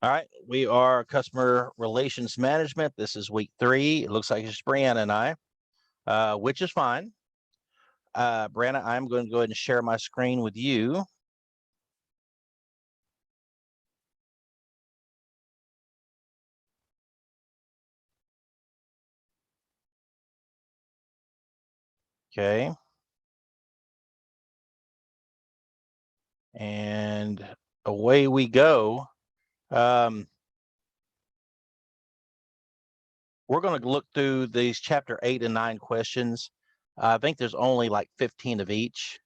All right, we are customer relations management. This is week 3. It looks like it's Brianna and I, which is fine. Brianna, I'm going to go ahead and share my screen with you. Okay. And away we go. We're going to look through these chapter 8 and 9 questions. I think there's only like 15 of each.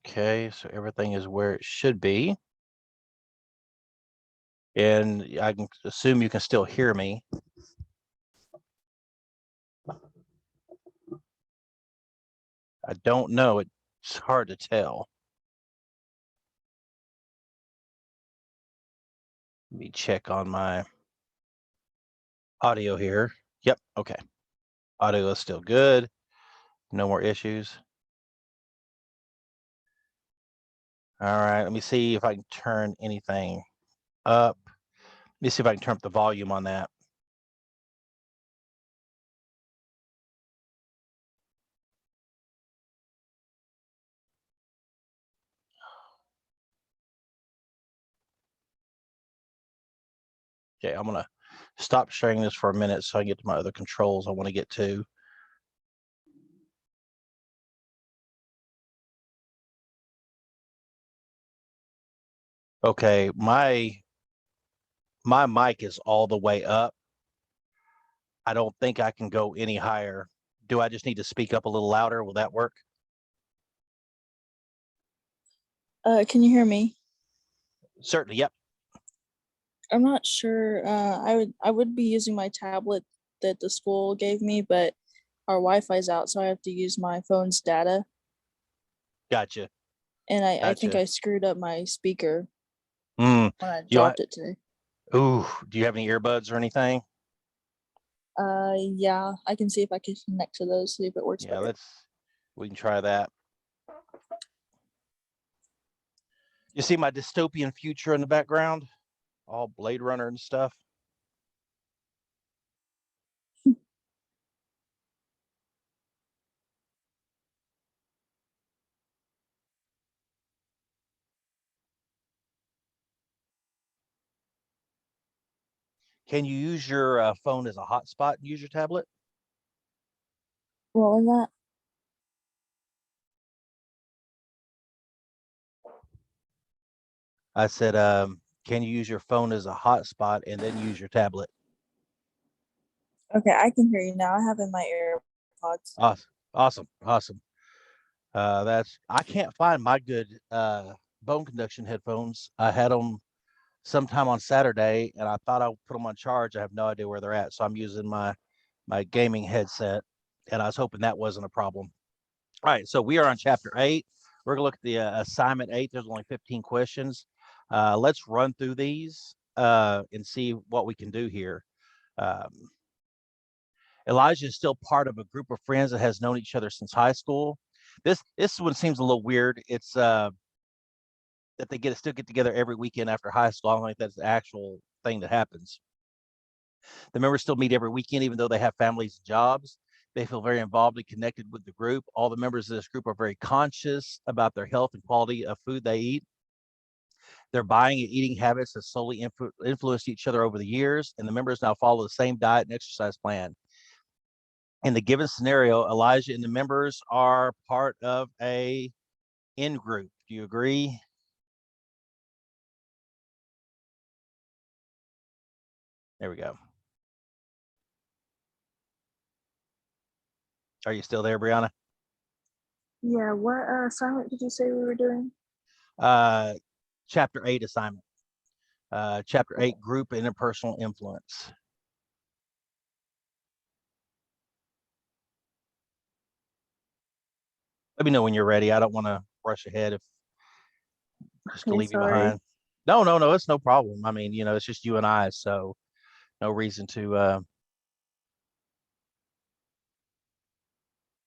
Okay, so everything is where it should be. And I can assume you can still hear me. I don't know. It's hard to tell. Let me check on my audio here. Yep. Okay. Audio is still good. No more issues. All right. Let me see if I can turn anything up. Let me see if I can turn up the volume on that. Okay. I'm going to stop sharing this for a minute so I can get to my other controls I want to get to. Okay. My mic is all the way up. I don't think I can go any higher. Do I just need to speak up a little louder? Will that work? Can you hear me? Certainly. Yep. I'm not sure. I would be using my tablet that the school gave me, but our Wi-Fi's out, so I have to use my phone's data. Gotcha. And I think Gotcha. I screwed up my speaker Mm. when I You, dropped it today. ooh, do you have any earbuds or anything? Yeah, I can see if I can connect to those, see if it works Yeah, better. we can try that. You see my dystopian future in the background? All Blade Runner and stuff. Can you use your phone as a hotspot and use your tablet? What was that? I said, can you use your phone as a hotspot and then use your tablet? Okay, I can hear you now. I have in my AirPods. Awesome. Awesome. Awesome. I can't find my good bone conduction headphones. I had them sometime on Saturday and I thought I would put them on charge. I have no idea where they're at. So I'm using my gaming headset and I was hoping that wasn't a problem. All right, so we are on chapter 8. We're gonna look at the assignment 8. There's only 15 questions. Let's run through these and see what we can do here. Um, Elijah is still part of a group of friends that has known each other since high school. This one seems a little weird. It's that they still get together every weekend after high school. I don't think that's the actual thing that happens. The members still meet every weekend, even though they have families and jobs. They feel very involved and connected with the group. All the members of this group are very conscious about their health and quality of food they eat. Their buying and eating habits have slowly influenced each other over the years, and the members now follow the same diet and exercise plan. In the given scenario, Elijah and the members are part of a in group. Do you agree? There we go. Are you still there, Brianna? Yeah, what assignment did you say we were doing? Chapter 8 assignment. Chapter 8 group interpersonal influence. Let me know when you're ready. I don't want to rush ahead if just to Okay, leave you sorry. behind. No, it's no problem. I mean, it's just you and I, so no reason to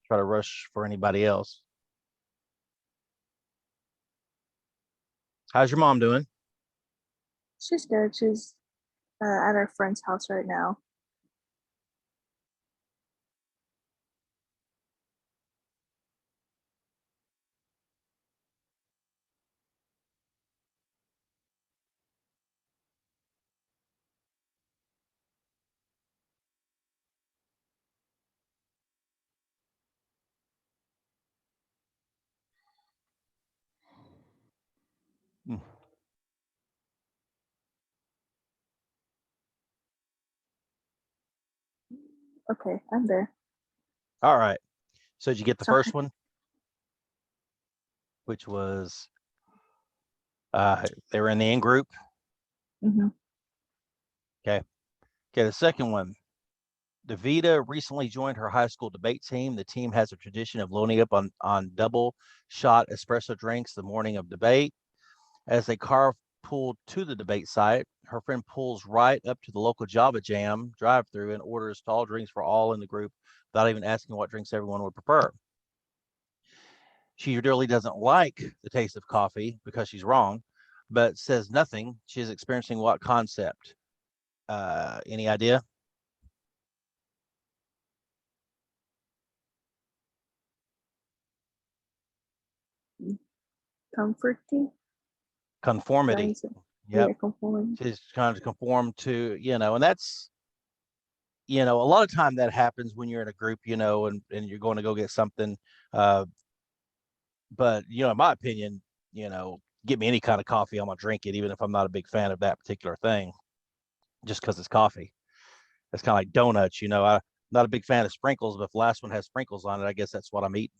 try to rush for anybody else. How's your mom doing? She's good. She's at our friend's house right now. Hmm. Okay, I'm there. All right. So did you get the Sorry. first one? Which was they were in the in group. Mm-hmm. Okay. Okay. The second one, Davida recently joined her high school debate team. The team has a tradition of loading up on double shot espresso drinks the morning of debate. As they carpool to the debate site, her friend pulls right up to the local Java Jam drive-through and orders tall drinks for all in the group without even asking what drinks everyone would prefer. She really doesn't like the taste of coffee because she's wrong, but says nothing. She's experiencing what concept? Any idea? Comforting. Conformity. Yep. Yeah, conforming. She's trying to conform to, and that's, a lot of time that happens when you're in a group, and you're going to go get something. Uh, but, in my opinion, get me any kind of coffee, I'm going to drink it, even if I'm not a big fan of that particular thing, just because it's coffee. It's kind of like donuts, I'm not a big fan of sprinkles, but if the last one has sprinkles on it, I guess that's what I'm eating.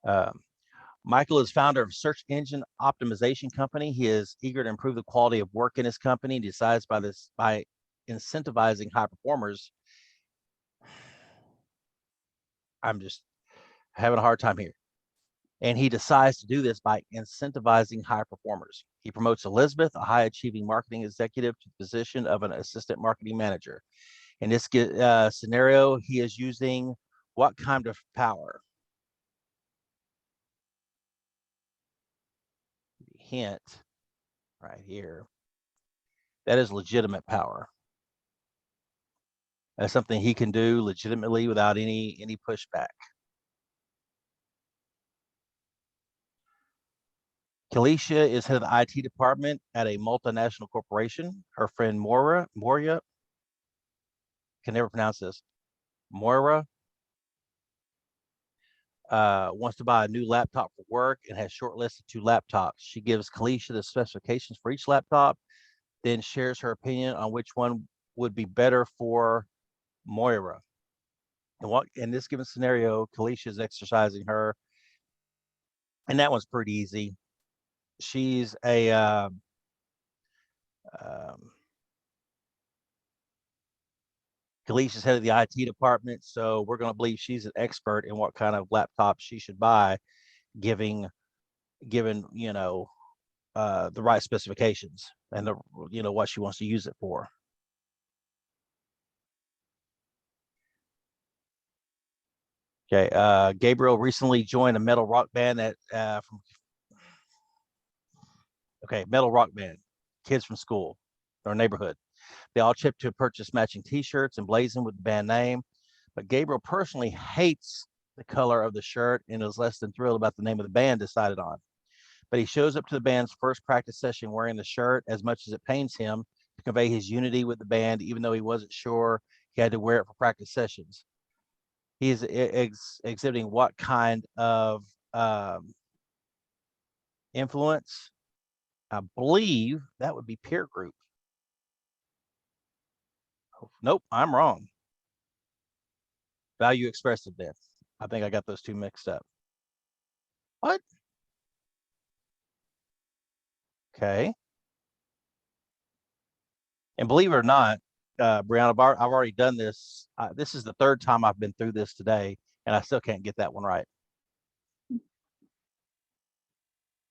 Um, Michael is founder of search engine optimization company. He is eager to improve the quality of work in his company. He decides by incentivizing high performers. I'm just having a hard time here. And he decides to do this by incentivizing high performers. He promotes Elizabeth, a high achieving marketing executive, to the position of an assistant marketing manager. In this scenario, he is using what kind of power? Hint right here. That is legitimate power. That's something he can do legitimately without any pushback. Kalisha is head of the IT department at a multinational corporation. Her friend Moria, can never pronounce this. Moira wants to buy a new laptop for work and has shortlisted 2 laptops. She gives Kalisha the specifications for each laptop, then shares her opinion on which one would be better for Moira. And what in this given scenario, Kalisha is exercising her, and that one's pretty easy. She's a um, Kalisha's head of the IT department, so we're going to believe she's an expert in what kind of laptop she should buy, given the right specifications and what she wants to use it for. Okay, Gabriel recently joined a metal rock band metal rock band, kids from school or neighborhood. They all chipped to purchase matching T-shirts and blazing with the band name. But Gabriel personally hates the color of the shirt and is less than thrilled about the name of the band decided on. But he shows up to the band's first practice session wearing the shirt as much as it pains him to convey his unity with the band, even though he wasn't sure he had to wear it for practice sessions. He's exhibiting what kind of influence? I believe that would be peer group. Nope, I'm wrong. Value expressiveness. I think I got those two mixed up. What? Okay. And believe it or not, Brianna, I've already done this. This is the 3rd time I've been through this today, and I still can't get that one right.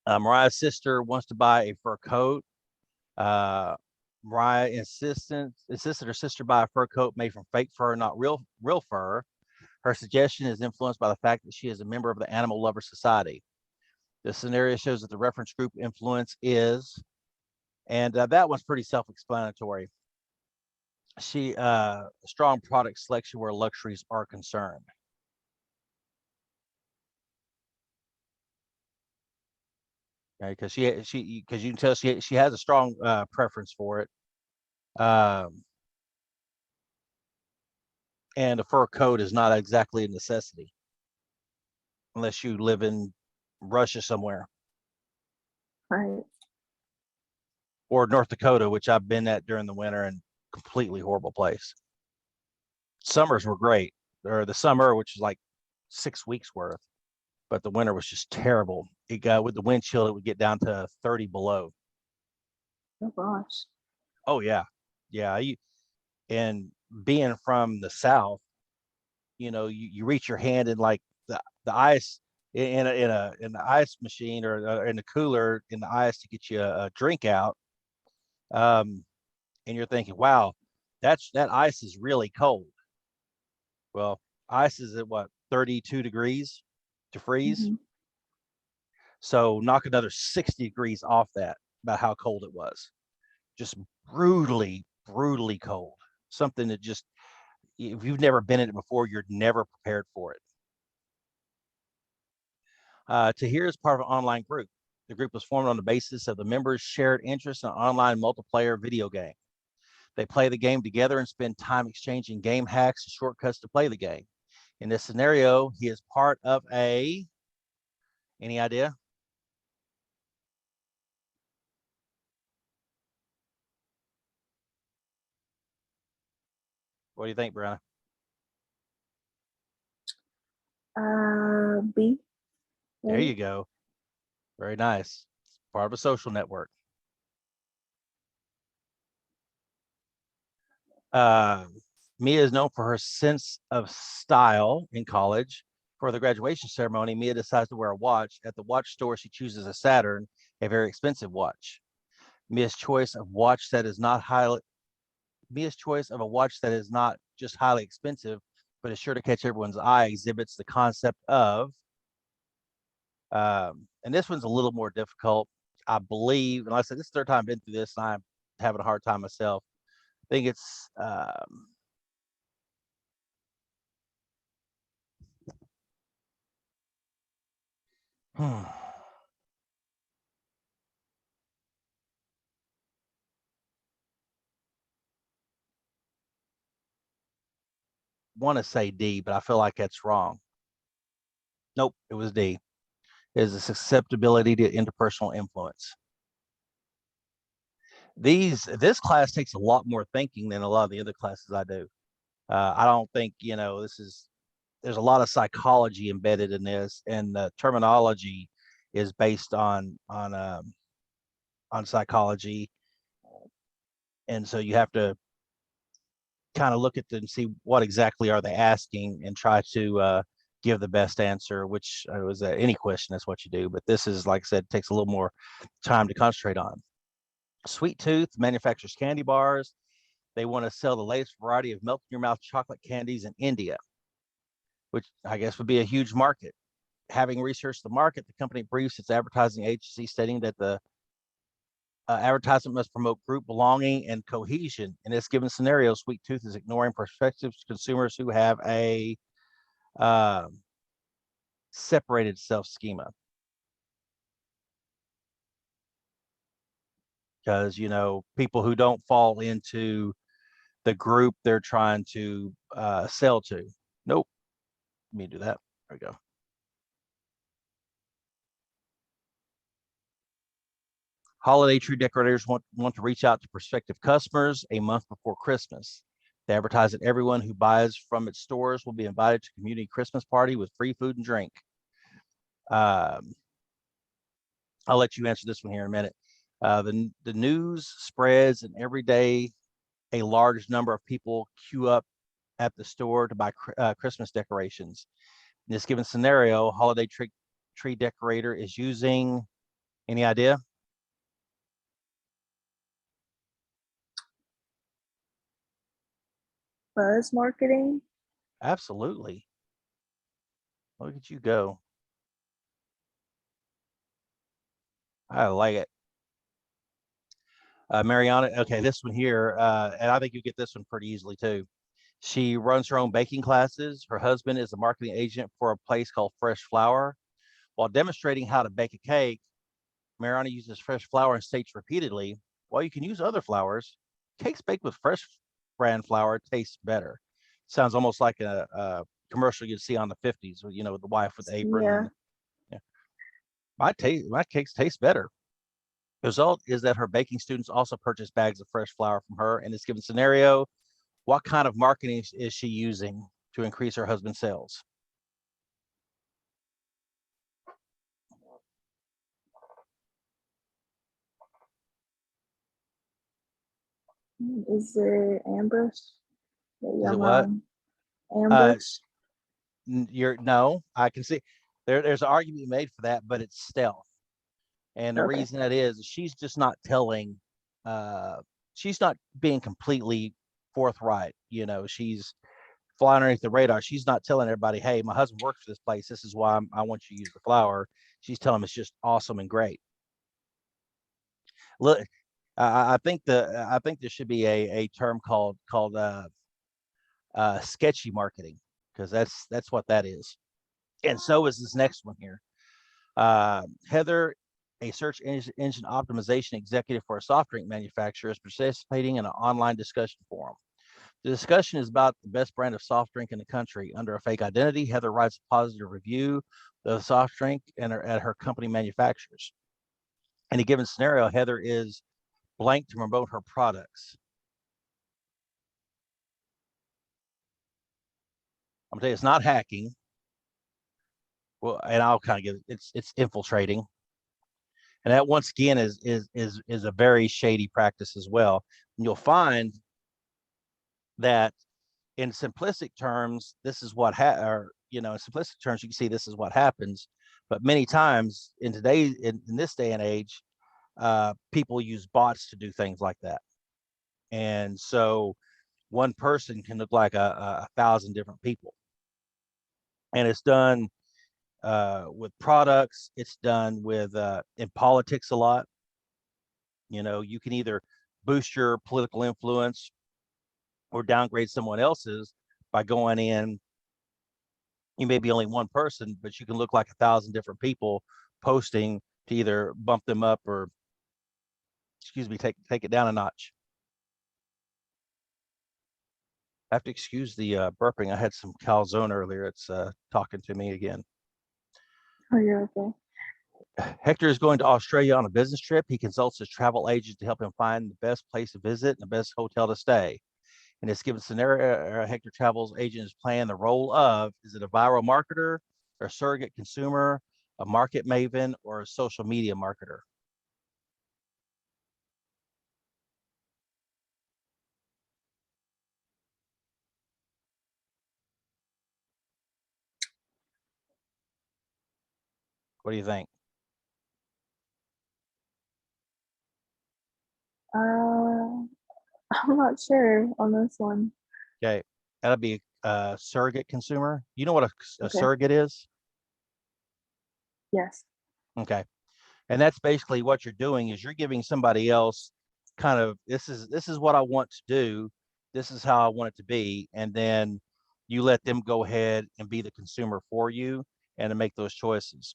Mariah's sister wants to buy a fur coat. Mariah insisted her sister buy a fur coat made from fake fur, not real fur. Her suggestion is influenced by the fact that she is a member of the Animal Lover Society. The scenario shows that the reference group influence is, and that one's pretty self-explanatory. Strong product selection where luxuries are concerned. Okay, because because you can tell she has a strong preference for it. And a fur coat is not exactly a necessity unless you live in Russia somewhere. Right. Or North Dakota, which I've been at during the winter, and completely horrible place. Summers were great, or the summer, which is like 6 weeks worth, but the winter was just terrible. It got, with the wind chill, it would get down to 30 below. Oh gosh. Oh yeah, yeah. And being from the South, you reach your hand in like the ice in the ice machine, or in the cooler in the ice to get you a drink out. And you're thinking, wow, that ice is really cold. Well, ice is at what, 32 degrees to freeze. Mm-hmm. So knock another 60 degrees off that, about how cold it was. Just brutally, brutally cold. Something that just, if you've never been in it before, you're never prepared for it. Tahir is part of an online group. The group was formed on the basis of the members' shared interest in an online multiplayer video game. They play the game together and spend time exchanging game hacks and shortcuts to play the game. In this scenario, he is part of any idea? What do you think, Brianna? B. There you go. Very nice. It's part of a social network. Mia is known for her sense of style in college. For the graduation ceremony, Mia decides to wear a watch. At the watch store, she chooses a Saturn, a very expensive watch. Mia's choice of a watch that is not just highly expensive, but is sure to catch everyone's eye, exhibits the concept of, and this one's a little more difficult, I believe. And like I said, this is the third time I've been through this, and I'm having a hard time myself. I think it's want to say D, but I feel like that's wrong. Nope, it was D. Is the susceptibility to interpersonal influence. This class takes a lot more thinking than a lot of the other classes I do. I don't think, there's a lot of psychology embedded in this, and the terminology is based on psychology, and so you have to kind of look at them and see what exactly are they asking, and try to give the best answer, which was any question, that's what you do. But this is, like I said, takes a little more time to concentrate on. Sweet Tooth manufactures candy bars. They want to sell the latest variety of melt in your mouth chocolate candies in India, which I guess would be a huge market. Having researched the market, the company briefs its advertising agency, stating that the advertisement must promote group belonging and cohesion. In this given scenario, Sweet Tooth is ignoring prospective consumers who have a separated self schema. Because, people who don't fall into the group they're trying to sell to. Nope. Let me do that. There we go. Holiday tree decorators want to reach out to prospective customers a month before Christmas. They advertise that everyone who buys from its stores will be invited to a community Christmas party with free food and drink. I'll let you answer this one here in a minute. The news spreads, and every day a large number of people queue up at the store to buy Christmas decorations. In this given scenario, holiday tree decorator is using, any idea? buzz marketing. Absolutely. Look at you go. I like it. Mariana, okay, this one here, and I think you get this one pretty easily too. She runs her own baking classes. Her husband is a marketing agent for a place called Fresh Flour. While demonstrating how to bake a cake, Mariana uses fresh flour and states repeatedly, while you can use other flours, cakes baked with fresh brand flour taste better. Sounds almost like a commercial you'd see on the 50s, you know, the wife with the apron. Yeah. And yeah. My cakes taste better. The result is that her baking students also purchase bags of fresh flour from her. In this given scenario, what kind of marketing is she using to increase her husband's sales? Is it ambush? Maybe Is it I'm what? wrong. Uh, Ambush. you're no, I can see there's an argument made for that, but it's stealth. And the Okay. reason that is she's just not telling, uh, she's not being completely forthright. You know, she's flying underneath the radar. She's not telling everybody, hey, my husband works for this place. This is why I want you to use the flour. She's telling them it's just awesome and great. Look, I think there should be a term called sketchy marketing, because that's what that is. And so is this next one here. Heather, a search engine optimization executive for a soft drink manufacturer, is participating in an online discussion forum. The discussion is about the best brand of soft drink in the country. Under a fake identity, Heather writes a positive review of the soft drink and at her company manufacturers. In a given scenario, Heather is blank to promote her products. I'm gonna tell you, it's not hacking. Well, and I'll kind of give it's infiltrating, and that once again is a very shady practice as well. And you'll find that in simplistic terms, this is what or you know, in simplistic terms, you can see this is what happens. But many times in this day and age, people use bots to do things like that, and so one person can look like a thousand different people, and it's done with products. It's done with in politics a lot. You know, you can either boost your political influence or downgrade someone else's by going in. You may be only one person, but you can look like a thousand different people posting to either bump them up or, excuse me, take it down a notch. I have to excuse the burping. I had some calzone earlier. It's talking to me again. Oh, you're okay. Hector is going to Australia on a business trip. He consults his travel agent to help him find the best place to visit and the best hotel to stay. In this given scenario, Hector Travel's agent is playing the role of, is it a viral marketer, or a surrogate consumer, a market maven, or a social media marketer? What do you think? Uh, I'm not sure on this one. Okay, that'll be a surrogate consumer. You know what a Okay. surrogate is? Yes. Okay. And that's basically what you're doing is you're giving somebody else kind of, this is what I want to do. This is how I want it to be. And then you let them go ahead and be the consumer for you and to make those choices.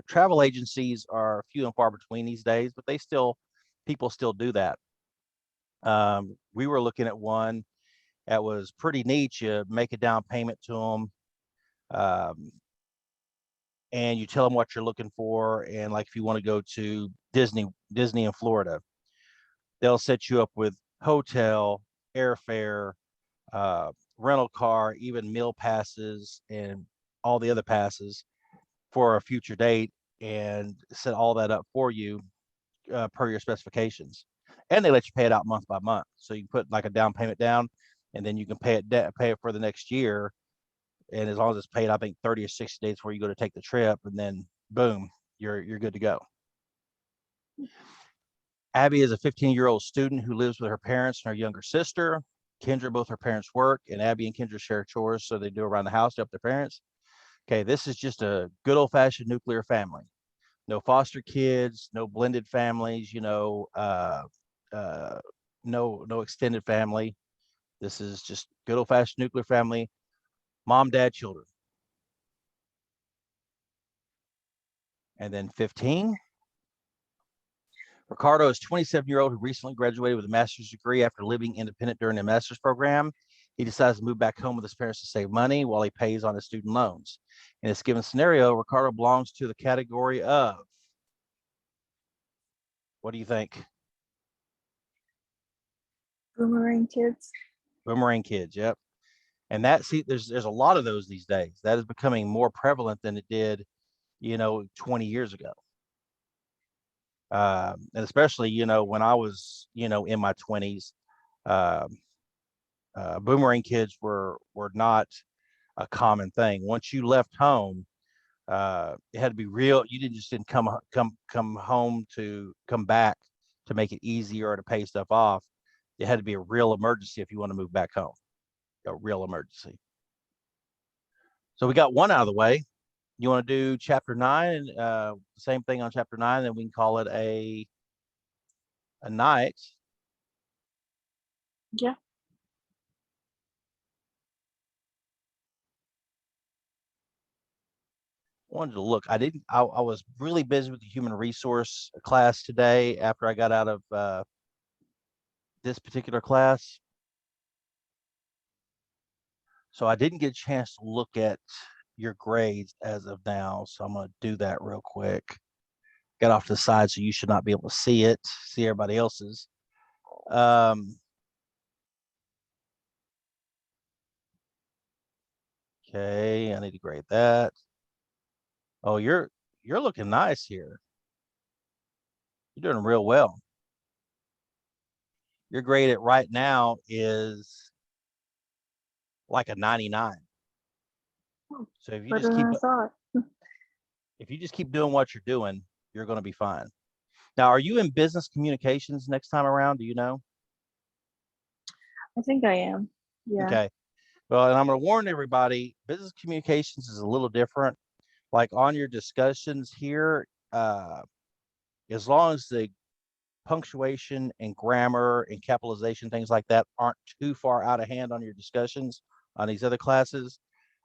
Travel agencies are few and far between these days, but people still do that. We were looking at one that was pretty neat. You make a down payment to them. Um, and you tell them what you're looking for. And like if you want to go to Disney in Florida, they'll set you up with hotel, airfare, rental car, even meal passes, and all the other passes for a future date, and set all that up for you per your specifications. And they let you pay it out month by month, so you can put like a down payment down, and then you can pay it for the next year, and as long as it's paid, I think 30 or 60 days before you go to take the trip, and then boom, you're good to go. Abby is a 15-year-old student who lives with her parents and her younger sister. Kendra, both her parents work, and Abby and Kendra share chores, so they do around the house to help their parents. Okay, this is just a good old fashioned nuclear family. No foster kids, no blended families, uh, no extended family. This is just good old fashioned nuclear family, mom, dad, children. And then 15, Ricardo is 27-year-old who recently graduated with a master's degree after living independent during a master's program. He decides to move back home with his parents to save money while he pays on his student loans. In this given scenario, Ricardo belongs to the category of, what do you think? Boomerang kids. Boomerang kids, yep. And that, see, there's a lot of those these days. That is becoming more prevalent than it did, 20 years ago. And especially, when I was, in my 20s, um, boomerang kids were not a common thing. Once you left home, it had to be real. You didn't come home to come back to make it easier or to pay stuff off. It had to be a real emergency if you want to move back home. A real emergency. So we got one out of the way. You want to do chapter 9? Same thing on chapter 9, and we can call it a night. Yeah. Wanted to look. I was really busy with the human resource class today after I got out of this particular class. So I didn't get a chance to look at your grades as of now. So I'm going to do that real quick. Get off to the side so you should not be able to see it, see everybody else's. Okay, I need to grade that. Oh, you're looking nice here. You're doing real well. Your grade at right now is like a 99. So if you just keep if you just keep doing what you're doing, you're going to be fine. Now, are you in business communications next time around? Do you know? I think I am. Yeah. Okay. Well, and I'm going to warn everybody, business communications is a little different. Like on your discussions here, as long as the punctuation and grammar and capitalization, things like that, aren't too far out of hand on your discussions on these other classes,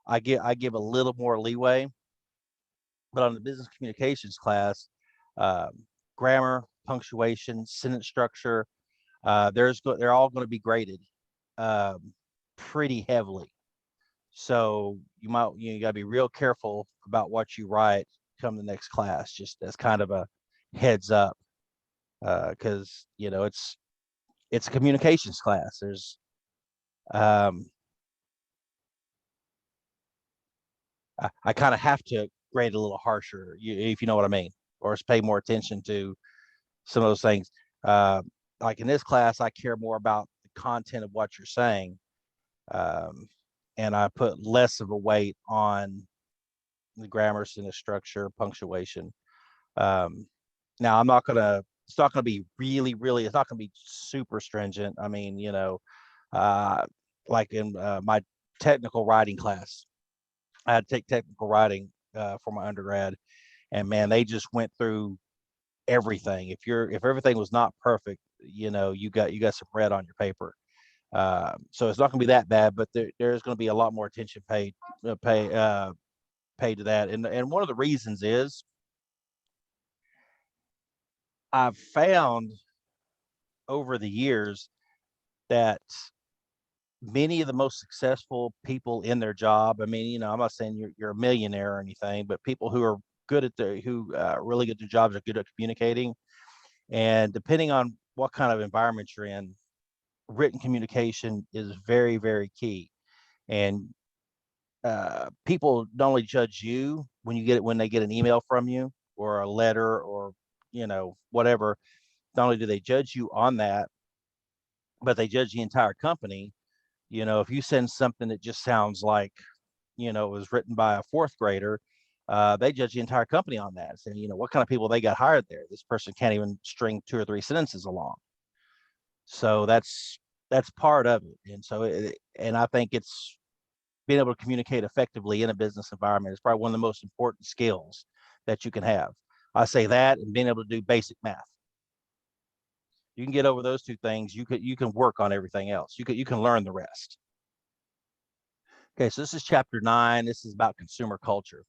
I give a little more leeway. But on the business communications class, grammar, punctuation, sentence structure, they're all going to be graded pretty heavily. So you got to be real careful about what you write come the next class, just as kind of a heads up, because it's a communications class. There's I kind of have to grade a little harsher, if you know what I mean, or pay more attention to some of those things. Like in this class, I care more about the content of what you're saying, and I put less of a weight on the grammar, sentence structure, punctuation. Now, it's not gonna be really, really. It's not gonna be super stringent. I mean, like in my technical writing class, I had to take technical writing for my undergrad, and man, they just went through everything. If everything was not perfect, you got some red on your paper. So it's not going to be that bad, but there's going to be a lot more attention paid to that. And one of the reasons is I've found over the years that many of the most successful people in their job, I mean, I'm not saying you're a millionaire or anything, but people who are good at really good at their jobs, are good at communicating. And depending on what kind of environment you're in, written communication is very, very key. And people not only judge you when they get an email from you or a letter or whatever. Not only do they judge you on that, but they judge the entire company. If you send something that just sounds like it was written by a fourth grader, they judge the entire company on that, saying, what kind of people they got hired there. This person can't even string 2 or 3 sentences along. So that's that's part of it. And so, and I think it's being able to communicate effectively in a business environment is probably one of the most important skills that you can have. I say that, and being able to do basic math. You can get over those two things. You can work on everything else. You can learn the rest. Okay, so this is chapter 9. This is about consumer culture.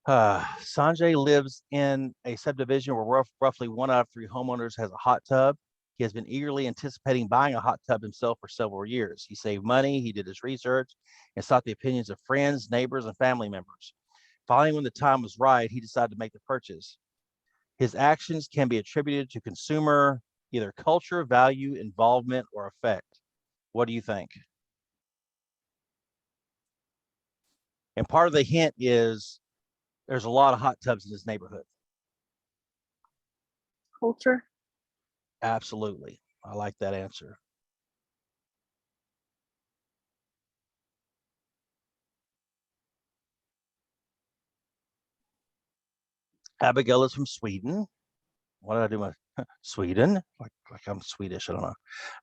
Sanjay lives in a subdivision where roughly 1 out of 3 homeowners has a hot tub. He has been eagerly anticipating buying a hot tub himself for several years. He saved money, he did his research, and sought the opinions of friends, neighbors, and family members. Finally, when the time was right, he decided to make the purchase. His actions can be attributed to consumer either culture, value, involvement, or effect. What do you think? And part of the hint is there's a lot of hot tubs in this neighborhood. Culture. Absolutely. I like that answer. Abigail is from Sweden. What did I do? My Sweden, like I'm Swedish. I don't know.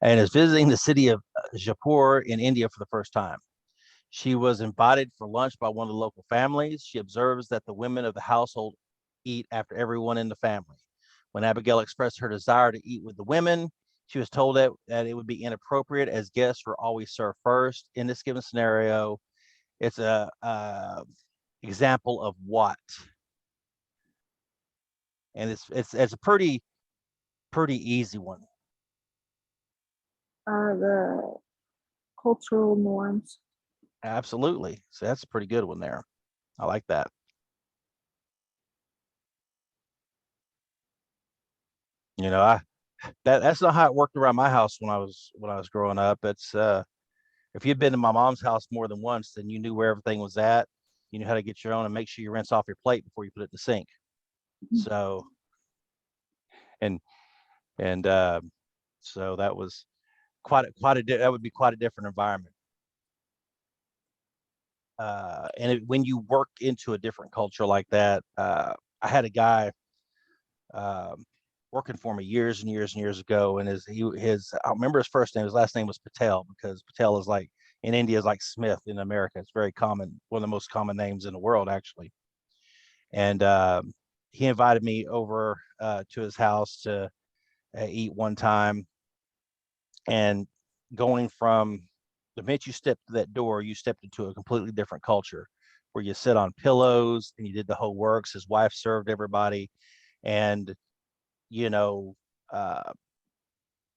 And is visiting the city of Jaipur in India for the first time. She was invited for lunch by one of the local families. She observes that the women of the household eat after everyone in the family. When Abigail expressed her desire to eat with the women, she was told that it would be inappropriate as guests were always served first. In this given scenario, it's a example of what, and it's a pretty easy one. The cultural norms. Absolutely. So that's a pretty good one there. I like that. You know, that's not how it worked around my house when I was growing up. It's if you'd been to my mom's house more than once, then you knew where everything was at. You knew how to get your own and make sure you rinse off your plate before you put it in the sink. So and and so that was that would be quite a different environment. When you work into a different culture like that, I had a guy um, working for me years and years and years ago, and his I remember his first name. His last name was Patel, because Patel is like in India is like Smith in America. It's very common, one of the most common names in the world, actually. And he invited me over to his house to eat one time, and going from the minute you stepped to that door, you stepped into a completely different culture where you sit on pillows and you did the whole works. His wife served everybody, and you know, uh,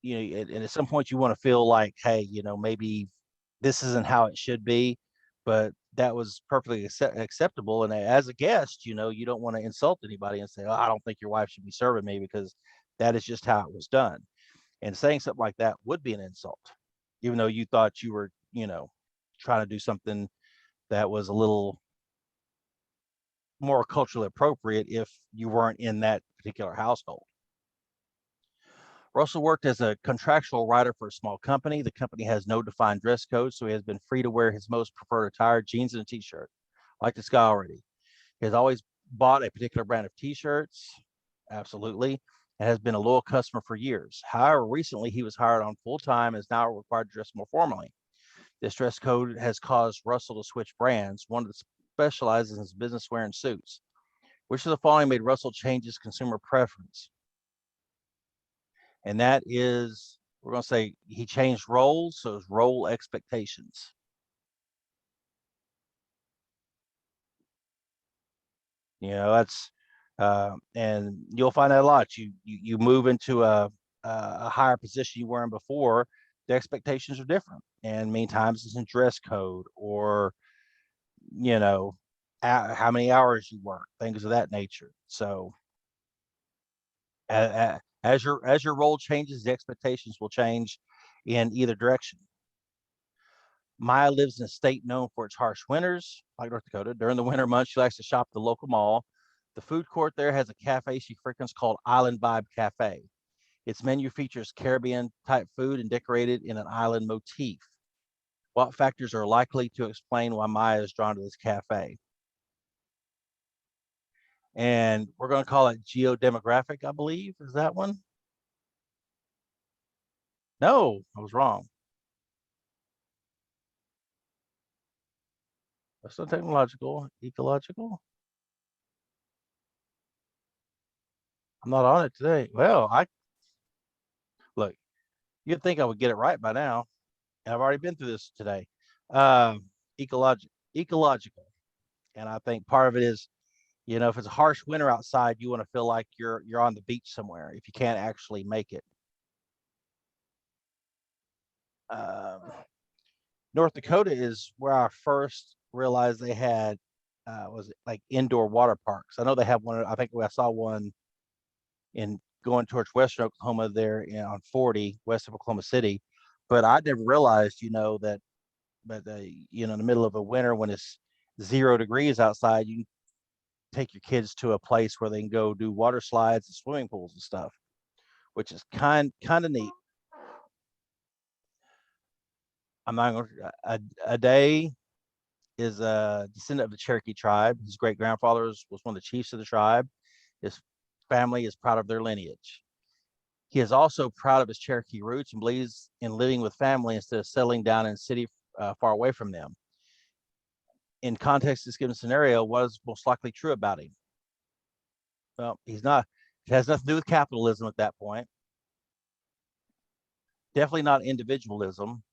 and at some point you want to feel like, hey, maybe this isn't how it should be, but that was perfectly acceptable. And as a guest, you don't want to insult anybody and say, oh, I don't think your wife should be serving me, because that is just how it was done. And saying something like that would be an insult, even though you thought you were, trying to do something that was a little more culturally appropriate if you weren't in that particular household. Russell worked as a contractual writer for a small company. The company has no defined dress code, so he has been free to wear his most preferred attire, jeans and a t-shirt. Like this guy already. He has always bought a particular brand of t-shirts, absolutely, and has been a loyal customer for years. However, recently he was hired on full-time and is now required to dress more formally. This dress code has caused Russell to switch brands. One that specializes in business wear and suits. Which of the following made Russell change his consumer preference? And that is, we're going to say he changed roles, so it's role expectations. That's and you'll find that a lot. You move into a higher position you were in before, the expectations are different, and many times it's in dress code, or you know how many hours you work, things of that nature. So as your role changes, the expectations will change in either direction. Maya lives in a state known for its harsh winters, like North Dakota. During the winter months, she likes to shop at the local mall. The food court there has a cafe she frequents called Island Vibe Cafe. Its menu features Caribbean type food and decorated in an island motif. What factors are likely to explain why Maya is drawn to this cafe? And we're going to call it geodemographic, I believe. Is that one? No, I was wrong. That's not technological, ecological. I'm not on it today. Well, look, you'd think I would get it right by now. I've already been through this today. Ecological. And I think part of it is, if it's a harsh winter outside, you want to feel like you're on the beach somewhere if you can't actually make it. North Dakota is where I first realized they had was it like indoor water parks. I know they have one. I think I saw one in going towards western Oklahoma there on 40 west of Oklahoma City, but I never realized, that, but in the middle of a winter when it's 0 degrees outside, you can take your kids to a place where they can go do water slides and swimming pools and stuff, which is kind of neat. I'm not going a day is a descendant of the Cherokee tribe. His great grandfather was one of the chiefs of the tribe. His family is proud of their lineage. He is also proud of his Cherokee roots and believes in living with family instead of settling down in a city far away from them. In context, this given scenario, what is most likely true about him? Well, he's not. It has nothing to do with capitalism at that point. Definitely not individualism.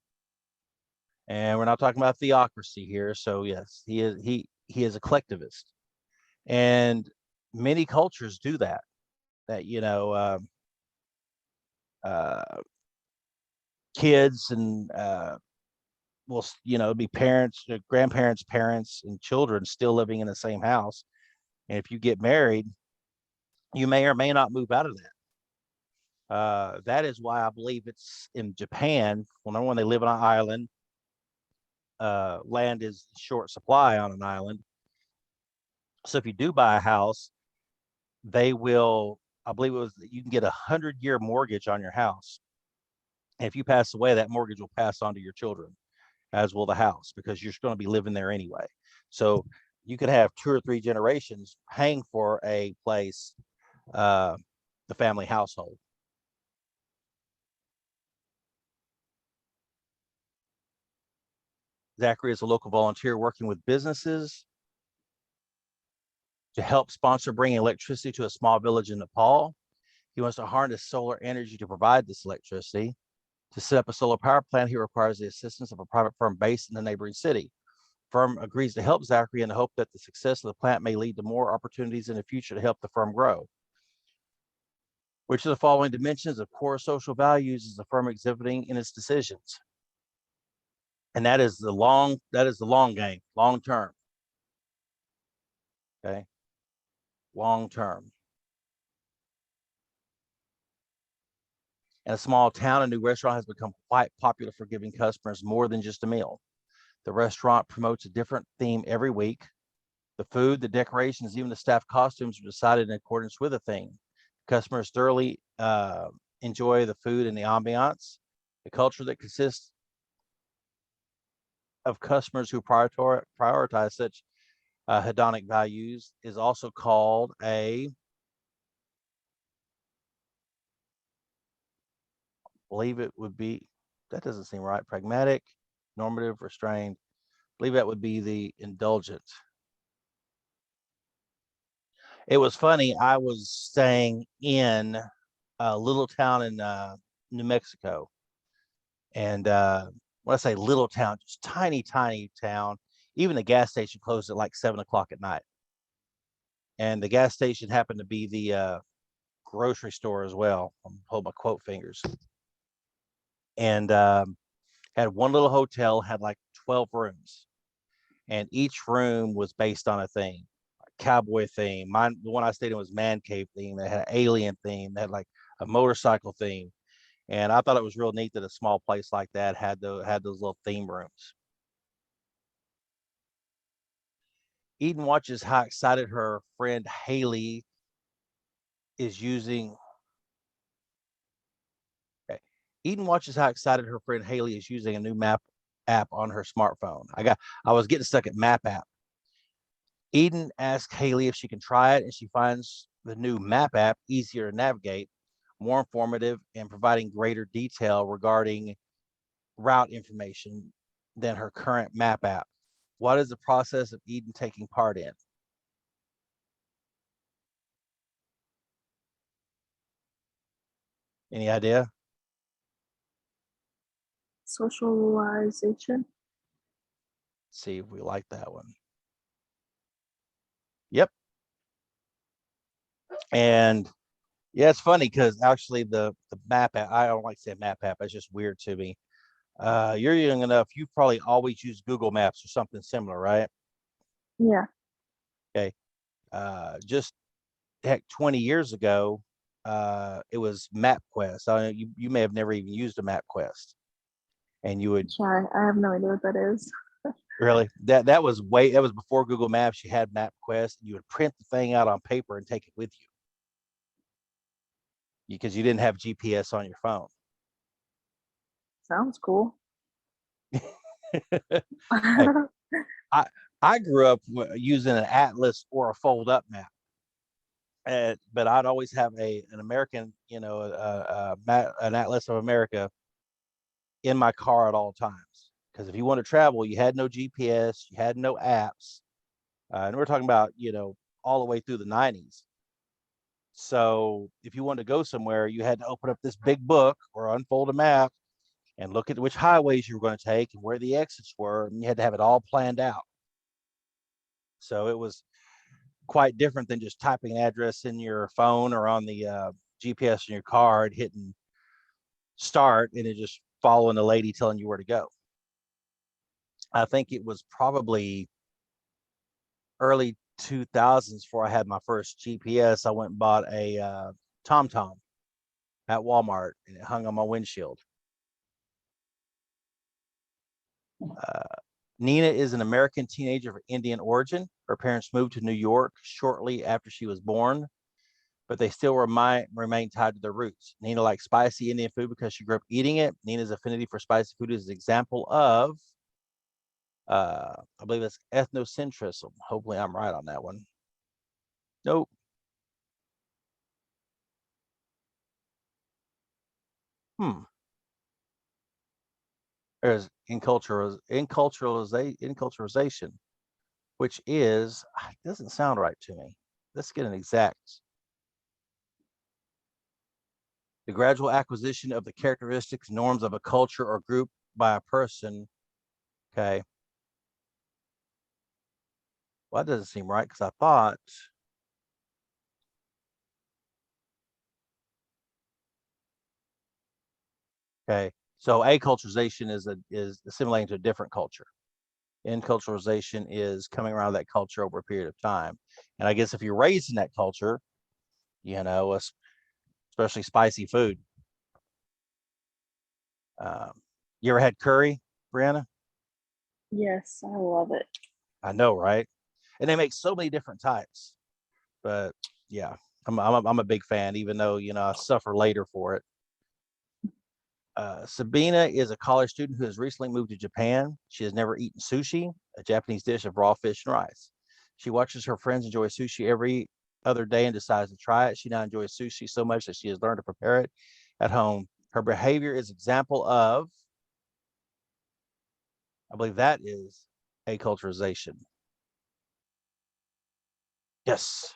And we're not talking about theocracy here. So yes, he is a collectivist, and many cultures do that. That kids and will be parents, grandparents, parents, and children still living in the same house. And if you get married, you may or may not move out of that. That is why I believe it's in Japan. Well, number one, they live on an island. Land is short supply on an island. So if you do buy a house, they will, I believe you can get 100-year mortgage on your house. And if you pass away, that mortgage will pass on to your children, as will the house, because you're going to be living there anyway. So you could have 2 or 3 generations paying for a place, the family household. Zachary is a local volunteer working with businesses to help sponsor bringing electricity to a small village in Nepal. He wants to harness solar energy to provide this electricity. To set up a solar power plant, he requires the assistance of a private firm based in the neighboring city. Firm agrees to help Zachary in the hope that the success of the plant may lead to more opportunities in the future to help the firm grow. Which of the following dimensions of core social values is the firm exhibiting in its decisions? And that is the long game, long term. Okay. Long term. In a small town, a new restaurant has become quite popular for giving customers more than just a meal. The restaurant promotes a different theme every week. The food, the decorations, even the staff costumes are decided in accordance with a theme. Customers thoroughly enjoy the food and the ambiance. A culture that consists of customers who prioritize such hedonic values is also called I believe it would be, that doesn't seem right, pragmatic, normative, restrained. I believe that would be the indulgent. It was funny. I was staying in a little town in New Mexico. And when I say little town, just tiny town, even the gas station closed at like 7 o'clock at night. And the gas station happened to be the grocery store as well. I'm hold my quote fingers. And had one little hotel, had like 12 rooms. And each room was based on a theme. Cowboy theme. Mine, the one I stayed in was man cave theme. They had an alien theme. They had like a motorcycle theme. And I thought it was real neat that a small place like that had those little theme rooms. Eden watches how excited her friend Haley is using. Okay. Eden watches how excited her friend Haley is using a new map app on her smartphone. I was getting stuck at map app. Eden asks Haley if she can try it, and she finds the new map app easier to navigate. more informative, and providing greater detail regarding route information than her current map app. What is the process of Eden taking part in? Any idea? Socialization. Let's see if we like that one. Yep. And yeah, it's funny because actually the map app, I don't like to say map app, it's just weird to me. You're young enough, you've probably always used Google Maps or something similar, right? Yeah. Okay. Just heck, 20 years ago, it was MapQuest. You may have never even used a MapQuest, and you would Try. I have no idea what that is. really that was before Google Maps. You had MapQuest, and you would print the thing out on paper and take it with you because you didn't have GPS on your phone. Sounds cool. Hey, I grew up using an atlas or a fold-up map, but I'd always have an American, an atlas of America in my car at all times. Because if you want to travel, you had no GPS, you had no apps, and we're talking about all the way through the 90s. So if you wanted to go somewhere, you had to open up this big book or unfold a map and look at which highways you were going to take and where the exits were, and you had to have it all planned out. So it was quite different than just typing an address in your phone or on the GPS in your car and hitting start and it just following the lady telling you where to go. I think it was probably early 2000s before I had my first GPS. I went and bought a TomTom at Walmart and it hung on my windshield. Nina is an American teenager of Indian origin. Her parents moved to New York shortly after she was born, but they still remain tied to their roots. Nina likes spicy Indian food because she grew up eating it. Nina's affinity for spicy food is an example of, I believe it's ethnocentrism. Hopefully I'm right on that one. Nope. Hmm. There's inculturalization, which is, doesn't sound right to me. Let's get an exact. The gradual acquisition of the characteristics, norms of a culture or group by a person. Okay. Well, that doesn't seem right because I thought. Okay. So acculturation is assimilating to a different culture. Inculturalization is coming around that culture over a period of time. And I guess if you're raised in that culture, especially spicy food. You ever had curry, Brianna? Yes, I love it. I know, right? And they make so many different types. But yeah, I'm a big fan, even though I suffer later for it. Sabina is a college student who has recently moved to Japan. She has never eaten sushi, a Japanese dish of raw fish and rice. She watches her friends enjoy sushi every other day and decides to try it. She now enjoys sushi so much that she has learned to prepare it at home. Her behavior is example of, I believe that is acculturation. Yes,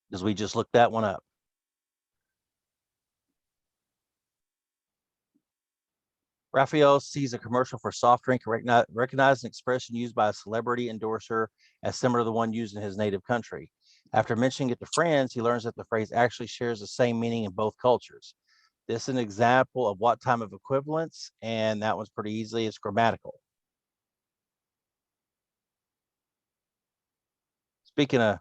because we just looked that one up. Raphael sees a commercial for soft drink, recognized an expression used by a celebrity endorser as similar to the one used in his native country. After mentioning it to friends, he learns that the phrase actually shares the same meaning in both cultures. This is an example of what time of equivalence, and that one's pretty easily. It's grammatical. Speaking of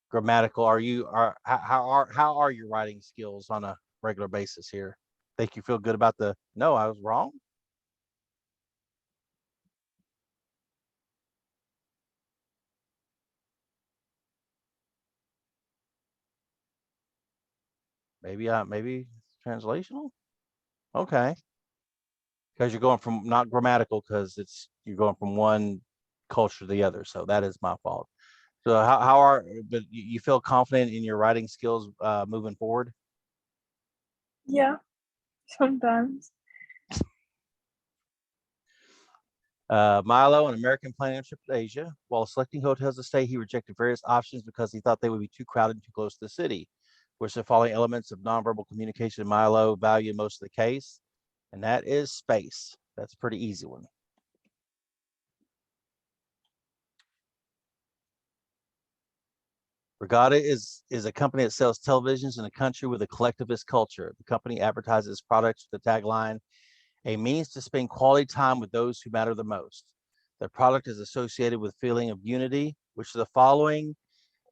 grammatical, how are your writing skills on a regular basis here? Think you feel good about the? No, I was wrong. Maybe translational. Okay, because you're going from not grammatical because you're going from one culture to the other. So that is my fault. So but you feel confident in your writing skills moving forward? Yeah, sometimes. Milo, an American planning a trip to Asia. While selecting hotels to stay, he rejected various options because he thought they would be too crowded and too close to the city. Which the following elements of nonverbal communication Milo valued most of the case, and that is space. That's a pretty easy one. Regatta is a company that sells televisions in a country with a collectivist culture. The company advertises its products with the tagline, a means to spend quality time with those who matter the most. The product is associated with feeling of unity, which the following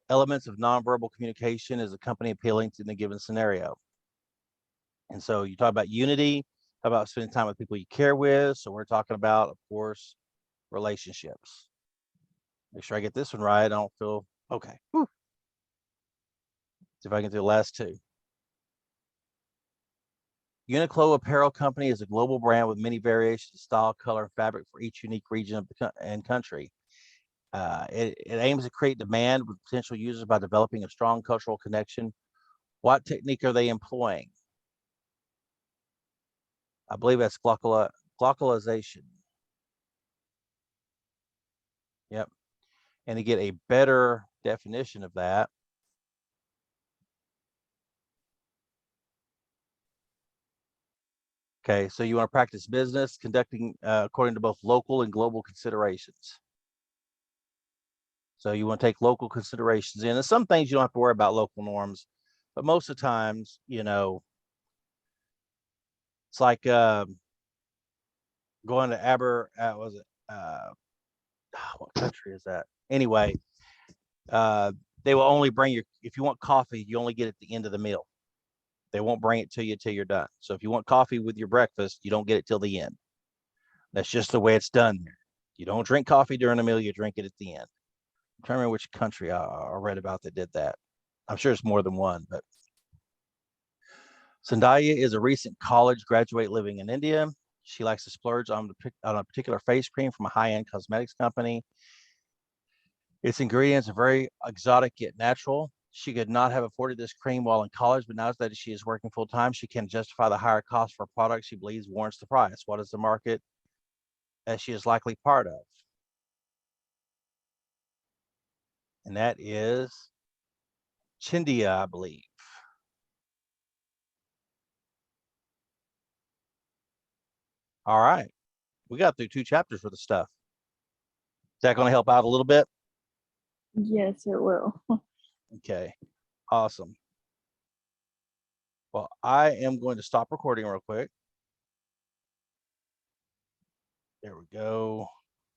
elements of nonverbal communication is a company appealing to in a given scenario. And so you talk about unity, talk about spending time with people you care with. So we're talking about, of course, relationships. Make sure I get this one right. I don't feel okay. Whew. See if I can do the last two. Uniqlo Apparel Company is a global brand with many variations of style, color, and fabric for each unique region of the and country. It aims to create demand with potential users by developing a strong cultural connection. What technique are they employing? I believe that's glocalization. Yep. And to get a better definition of that, okay, so you want to practice business conducting according to both local and global considerations. So you want to take local considerations in. And some things you don't have to worry about local norms, but most of the times, you know, it's like going to was it what country is that? Anyway, they will only bring your if you want coffee, you only get it at the end of the meal. They won't bring it to you till you're done. So if you want coffee with your breakfast, you don't get it till the end. That's just the way it's done there. You don't drink coffee during a meal, you drink it at the end. I'm trying to remember which country I read about that did that. I'm sure it's more than one, but Zendaya is a recent college graduate living in India. She likes to splurge on a particular face cream from a high-end cosmetics company. Its ingredients are very exotic yet natural. She could not have afforded this cream while in college, but now that she is working full time, she can justify the higher cost for a product she believes warrants the price. What is the market that she is likely part of? And that is Chindia, I believe. All right. We got through 2 chapters worth of stuff. Is that going to help out a little bit? Yes, it will. Okay. Awesome. Well, I am going to stop recording real quick. There we go.